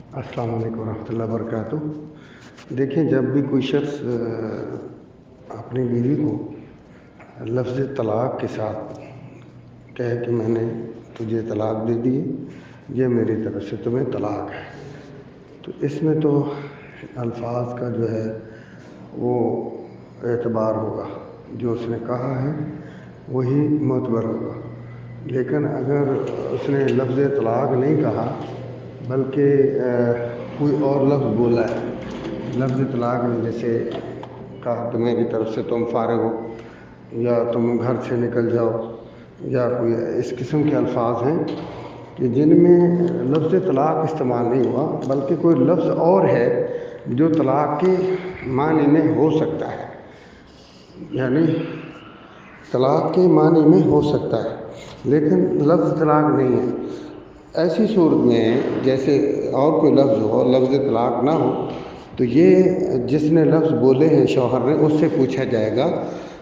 السلام علیکم ورحمۃ اللہ وبرکاتہ۔ دیکھیں، جب بھی کوئی شخص اپنی بیوی کو لفظ طلاق کے ساتھ کہے کہ میں نے تجھے طلاق دے دی، یہ میری طرف سے تمہیں طلاق ہے، تو اس میں تو الفاظ کا جو ہے وہ اعتبار ہوگا، جو اس نے کہا ہے وہی معتبر ہوگا۔ لیکن اگر اس نے لفظ طلاق نہیں کہا بلکہ کوئی اور لفظ بولا ہے، لفظ طلاق نے جیسے کہا تو میری طرف سے تم فارغ ہو، یا تم گھر سے نکل جاؤ، یا کوئی اس قسم کے الفاظ ہیں کہ جن میں لفظ طلاق استعمال نہیں ہوا بلکہ کوئی لفظ اور ہے جو طلاق کے معنی میں ہو سکتا ہے، یعنی طلاق کے معنی میں ہو سکتا ہے لیکن لفظ طلاق نہیں ہے۔ ایسی صورت میں جیسے اور کوئی لفظ ہو، لفظ طلاق نہ ہو، تو یہ جس نے لفظ بولے ہیں شوہر نے، اس سے پوچھا جائے گا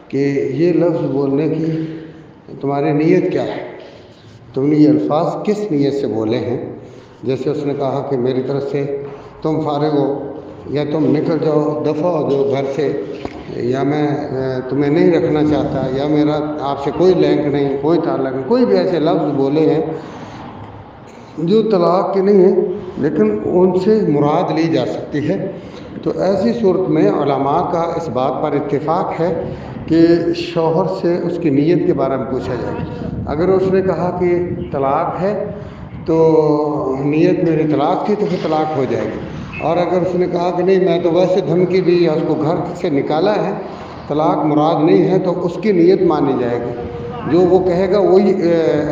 کہ یہ لفظ بولنے کی تمہاری نیت کیا ہے، تم نے یہ الفاظ کس نیت سے بولے ہیں۔ جیسے اس نے کہا کہ میری طرف سے تم فارغ ہو، یا تم نکل جاؤ، دفع ہو جاؤ گھر سے، یا میں تمہیں نہیں رکھنا چاہتا، یا میرا آپ سے کوئی لنک نہیں، کوئی تعلق نہیں، کوئی بھی ایسے لفظ بولے ہیں جو طلاق کے نہیں ہیں لیکن ان سے مراد لی جا سکتی ہے، تو ایسی صورت میں علماء کا اس بات پر اتفاق ہے کہ شوہر سے اس کی نیت کے بارے میں پوچھا جائے۔ اگر اس نے کہا کہ طلاق ہے تو نیت میری طلاق تھی تو پھر طلاق ہو جائے گی، اور اگر اس نے کہا کہ نہیں میں تو ویسے دھمکی دی یا اس کو گھر سے نکالا ہے، طلاق مراد نہیں ہے، تو اس کی نیت مانی جائے گی، جو وہ کہے گا وہی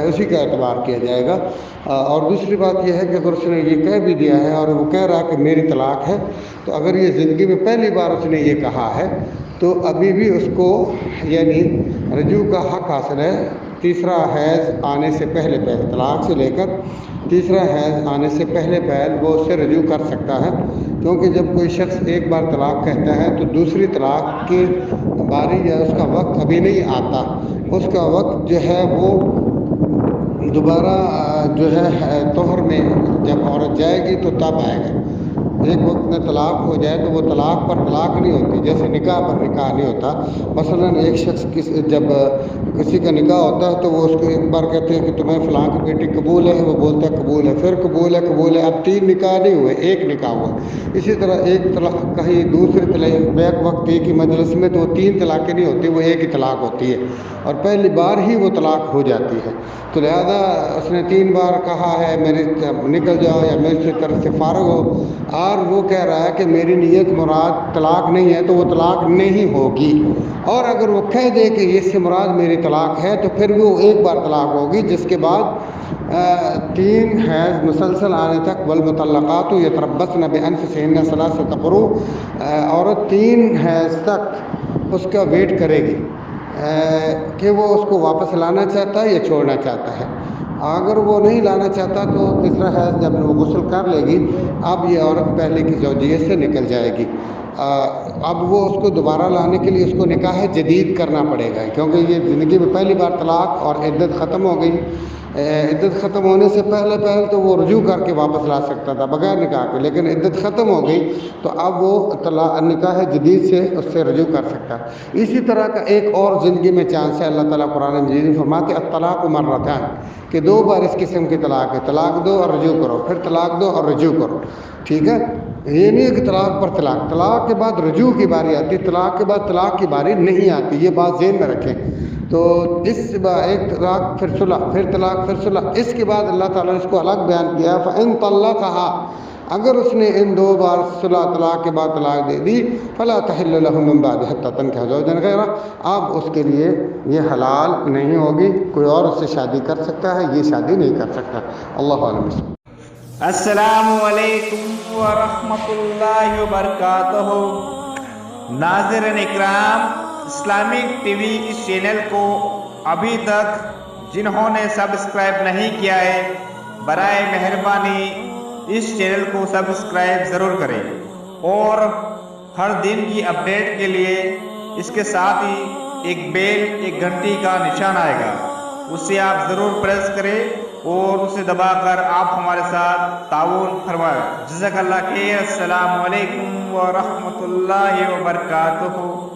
اسی کا اعتبار کیا جائے گا۔ اور دوسری بات یہ ہے کہ اگر اس نے یہ کہہ بھی دیا ہے اور وہ کہہ رہا ہے کہ میری طلاق ہے، تو اگر یہ زندگی میں پہلی بار اس نے یہ کہا ہے تو ابھی بھی اس کو یعنی رجوع کا حق حاصل ہے۔ تیسرا حیض آنے سے پہلے طلاق سے لے کر تیسرا حیض آنے سے پہلے وہ اس سے رجوع کر سکتا ہے، کیونکہ جب کوئی شخص ایک بار طلاق کہتا ہے تو دوسری طلاق کی باری یا اس کا وقت ابھی نہیں آتا، اس کا وقت جو ہے وہ دوبارہ جو ہے طہر میں جب عورت جائے گی تو تب آئے گا۔ ایک وقت میں طلاق ہو جائے تو وہ طلاق پر طلاق نہیں ہوتی، جیسے نکاح پر نکاح نہیں ہوتا۔ مثلا ایک شخص جب کسی کا نکاح ہوتا ہے تو وہ اس کو ایک بار کہتے ہیں کہ تمہیں فلاں کی بیٹی قبول ہے، وہ بولتا ہے قبول ہے، پھر قبول ہے قبول ہے، اب 3 نکاح نہیں ہوئے، ایک نکاح ہوا۔ اسی طرح ایک طلاق کہیں دوسرے طلاق بیک وقت ایک ہی مجلس میں تو وہ 3 طلاقیں نہیں ہوتی، وہ ایک ہی طلاق ہوتی ہے، اور پہلی بار ہی وہ طلاق ہو جاتی ہے۔ تو لہذا اس نے 3 بار کہا ہے میری نکل جاؤ یا میری طرف سے فارغ ہو، اور وہ کہہ رہا ہے کہ میری نیت مراد طلاق نہیں ہے، تو وہ طلاق نہیں ہوگی۔ اور اگر وہ کہہ دے کہ اس سے مراد میری طلاق ہے تو پھر وہ ایک بار طلاق ہوگی، جس کے بعد 3 حیض مسلسل آنے تک والمطلقات یتربصن بانفسہن ثلاثۃ قروء، عورت 3 حیض تک اس کا ویٹ کرے گی کہ وہ اس کو واپس لانا چاہتا ہے یا چھوڑنا چاہتا ہے۔ اگر وہ نہیں لانا چاہتا تو تیسرا حیض جب وہ غسل کر لے گی، اب یہ عورت پہلے کی زوجیت سے نکل جائے گی۔ اب وہ اس کو دوبارہ لانے کے لیے اس کو نکاح جدید کرنا پڑے گا، کیونکہ یہ زندگی میں پہلی بار طلاق اور عدت ختم ہو گئی۔ عدت ختم ہونے سے پہلے تو وہ رجوع کر کے واپس لا سکتا تھا بغیر نکاح کے، لیکن عدت ختم ہو گئی تو اب وہ نکاح جدید سے اس سے رجوع کر سکتا ہے۔ اسی طرح کا ایک اور زندگی میں چانس ہے، اللہ تعالیٰ قرآن مجید میں فرماتے ہیں الطلاق مرتان، کہ 2 بار اس قسم کی طلاق ہے، طلاق دو اور رجوع کرو، پھر طلاق دو اور رجوع کرو، ٹھیک ہے۔ یہ نہیں ہے کہ طلاق پر طلاق، طلاق کے بعد رجوع کی باری آتی، طلاق کے بعد طلاق کی باری نہیں آتی، یہ بات ذہن میں رکھیں۔ تو اس ایک طلاق پھر صلح، پھر طلاق پھر صلح، اس کے بعد اللہ تعالیٰ نے اس کو الگ بیان کیا، فَإِن طَلَّقَهَا، اگر اس نے ان 2 بار صلح طلاق کے بعد طلاق دے دی، فَلَا تَحِلُّ لَهُ مِن بَعْدُ حَتَّىٰ تَنكِحَ زَوْجًا غَيْرَهُ، اب اس کے لیے یہ حلال نہیں ہوگی، کوئی اور اس سے شادی کر سکتا ہے، یہ شادی نہیں کر سکتا۔ اللہ عالم۔ السلام علیکم ورحمۃ اللہ وبرکاتہ۔ ناظرین اکرام، اسلامک ٹی وی اس چینل کو ابھی تک جنہوں نے سبسکرائب نہیں کیا ہے، برائے مہربانی اس چینل کو سبسکرائب ضرور کریں، اور ہر دن کی اپڈیٹ کے لیے اس کے ساتھ ہی ایک بیل، ایک گھنٹی کا نشان آئے گا، اسے آپ ضرور پریس کریں اور اسے دبا کر آپ ہمارے ساتھ تعاون فرمائے. جزاک اللہ خیر. السلام علیکم ورحمۃ اللہ وبرکاتہ.